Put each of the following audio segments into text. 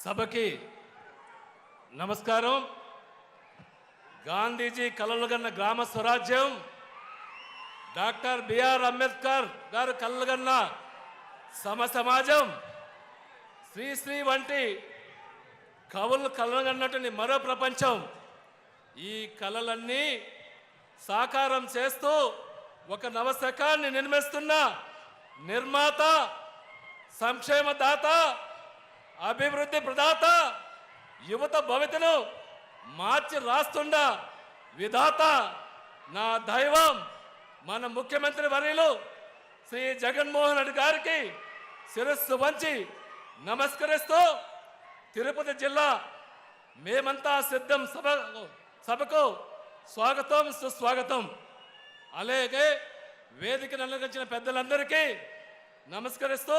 సభకి నమస్కారం. గాంధీజీ కలలుగన్న గ్రామ స్వరాజ్యం, డాక్టర్ బిఆర్ అంబేద్కర్ గారు కలలుగన్న సమాజం, శ్రీశ్రీ వంటి కవులు కలలుగన్నటువంటి మరో ప్రపంచం. ఈ కలలన్నీ సాకారం చేస్తూ ఒక నవశకాన్ని నిర్మిస్తున్న నిర్మాత, సంక్షేమదాత, అభివృద్ధి ప్రదాత, యువత భవితను మార్చి రాస్తుండ విధాత, నా దైవం మన ముఖ్యమంత్రి వర్యులు శ్రీ జగన్మోహన్ రెడ్డి గారికి శిరస్సు వంచి నమస్కరిస్తూ, తిరుపతి జిల్లా మేమంతా సిద్ధం సభకు స్వాగతం, సుస్వాగతం. అలాగే వేదికను అలంకరించిన పెద్దలందరికీ నమస్కరిస్తూ,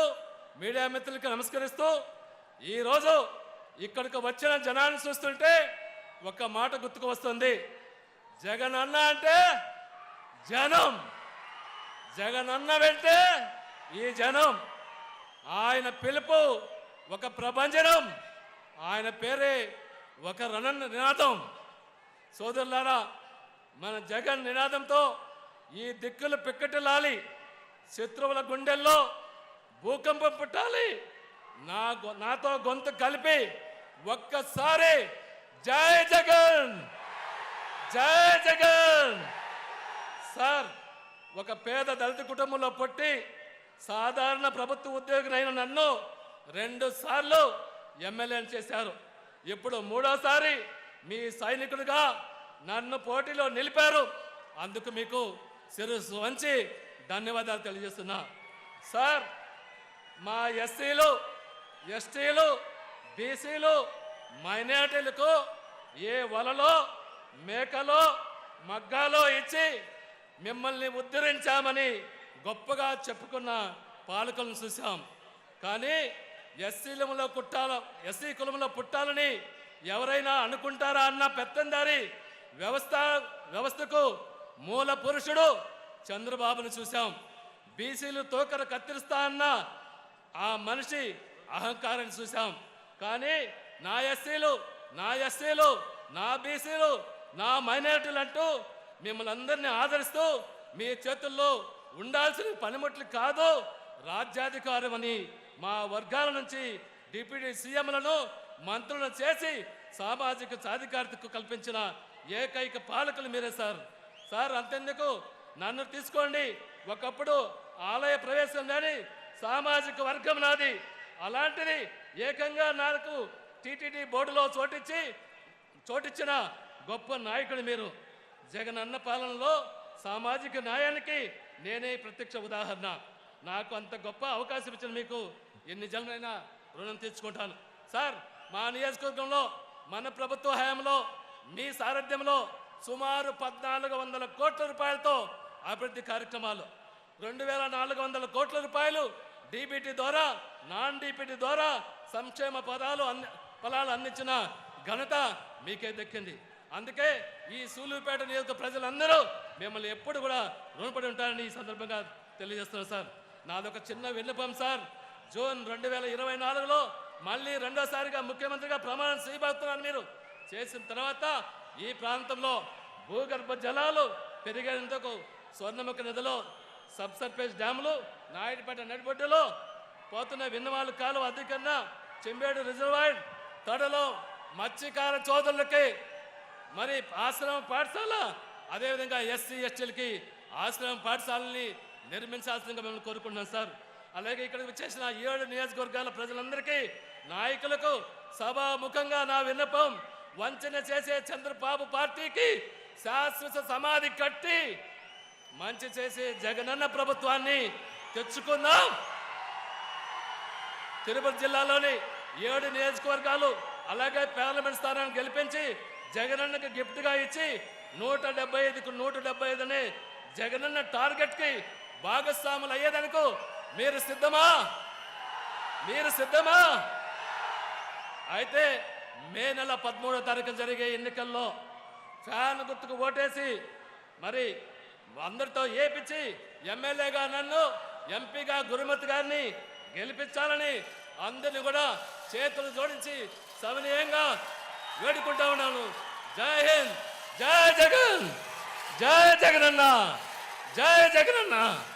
మీడియా మిత్రులకి నమస్కరిస్తూ, ఈరోజు ఇక్కడికి వచ్చిన జనాన్ని చూస్తుంటే ఒక మాట గుర్తుకు వస్తుంది. జగన్ అన్న అంటే జనం, జగన్ అన్న వెంటే ఈ జనం. ఆయన పిలుపు ఒక ప్రభంజనం, ఆయన పేరే ఒక నినాదం. సోదరులారా, మన జగన్ నినాదంతో ఈ దిక్కులు పిక్కటిలాలి, శత్రువుల గుండెల్లో భూకంపం పుట్టాలి. నాతో గొంతు కలిపి ఒక్కసారి జై జగన్, జై జగన్. సార్, ఒక పేద దళిత కుటుంబంలో పుట్టి సాధారణ ప్రభుత్వ ఉద్యోగినైన నన్ను 2 సార్లు ఎమ్మెల్యేని చేశారు. ఇప్పుడు 3వసారి మీ సైనికుడిగా నన్ను పోటీలో నిలిపారు. అందుకు మీకు శిరస్సు వంచి ధన్యవాదాలు తెలియజేస్తున్నా. సార్, మా ఎస్సీలు, ఎస్టీలు, బీసీలు, మైనారిటీలకు ఏ వలలో, మేకలో, మగ్గాలో ఇచ్చి మిమ్మల్ని ఉద్ధరించామని గొప్పగా చెప్పుకున్న పాలకులను చూసాం. కానీ ఎస్సీ కులంలో పుట్టాలని ఎవరైనా అనుకుంటారా అన్న పెత్తందారి వ్యవస్థకు మూల పురుషుడు చంద్రబాబును చూసాం. బీసీలు తోకర కత్తిరిస్తా అన్న ఆ మనిషి అహంకారాన్ని చూసాం. కానీ నా ఎస్సీలు, నా బీసీలు, నా మైనారిటీలు అంటూ మిమ్మల్ని అందరినీ ఆదరిస్తూ మీ చేతుల్లో ఉండాల్సిన పనిముట్లు కాదు రాజ్యాధికారం అని మా వర్గాల నుంచి డిప్యూటీ సీఎంలను, మంత్రులను చేసి సామాజిక సాధికారతకు కల్పించిన ఏకైక పాలకులు మీరే సార్. సార్, అంతెందుకు, నన్ను తీసుకోండి. ఒకప్పుడు ఆలయ ప్రవేశం లేని సామాజిక వర్గం నాది. అలాంటిది ఏకంగా నాకు టీటీడీ బోర్డులో చోటిచ్చిన గొప్ప నాయకుడు మీరు. జగన్ అన్న పాలనలో సామాజిక న్యాయానికి నేనే ప్రత్యక్ష ఉదాహరణ. నాకు అంత గొప్ప అవకాశం ఇచ్చిన మీకు ఎన్ని జన్మలైనా రుణం తీర్చుకుంటాను. సార్, మా నియోజకవర్గంలో మన ప్రభుత్వ హయాంలో మీ సారథ్యంలో సుమారు 1400 కోట్ల రూపాయలతో అభివృద్ధి కార్యక్రమాలు, 2400 కోట్ల రూపాయలు డీబీటీ ద్వారా, నాన్ డీబీటీ ద్వారా సంక్షేమ ఫలాలు అందించిన ఘనత మీకే దక్కింది. అందుకే ఈ సూలూరుపేట నియోజక ప్రజలందరూ మిమ్మల్ని ఎప్పుడు కూడా రుణపడి ఉంటారని ఈ సందర్భంగా తెలియజేస్తున్నారు. సార్, నాదొక చిన్న విన్నపం సార్. జూన్ 2024లో మళ్ళీ 2వసారిగా ముఖ్యమంత్రిగా ప్రమాణం చేయబోతున్నాను. మీరు చేసిన తర్వాత ఈ ప్రాంతంలో భూగర్భ జలాలు పెరిగేందుకు స్వర్ణముఖ నదిలో సబ్సర్ఫేస్ డ్యాములు, నాయుడుపేట నడిబొడ్డులో పోతున్న విన్నవాళ్ళు కాలువ అధికరణ, చెంబేడు రిజర్వాయర్ తడలో మత్స్యకార సోదరులకి మరి ఆశ్రమ పాఠశాల, అదేవిధంగా ఎస్సీ ఎస్టీలకి ఆశ్రమ పాఠశాలని నిర్మించాల్సిందిగా మేము కోరుకుంటున్నాం సార్. అలాగే ఇక్కడికి చేసిన 7 నియోజకవర్గాల ప్రజలందరికీ, నాయకులకు సభాముఖంగా నా విన్నపం, వంచన చేసే చంద్రబాబు పార్టీకి శాశ్వత సమాధి కట్టి మంచి చేసే జగనన్న ప్రభుత్వాన్ని తెచ్చుకుందాం. తిరుపతి జిల్లాలోని 7 నియోజకవర్గాలు అలాగే పార్లమెంట్ స్థానాన్ని గెలిపించి జగనన్నకి గిఫ్ట్గా ఇచ్చి 175కు 175 అనే జగనన్న టార్గెట్కి భాగస్వాములు అయ్యేదనుకో మీరు సిద్ధమా? అయితే మే నెల 13వ తారీఖు జరిగే ఎన్నికల్లో ఫ్యాన్ గుర్తుకు ఓటేసి మరి అందరితో ఏపించి ఎమ్మెల్యేగా నన్ను, ఎంపీగా గురుమతి గారిని గెలిపించాలని అందరిని కూడా చేతులు జోడించి సమనీయంగా వేడుకుంటా ఉన్నాను. జై హింద్, జై జగన్, జై జగనన్న, జై జగనన్న.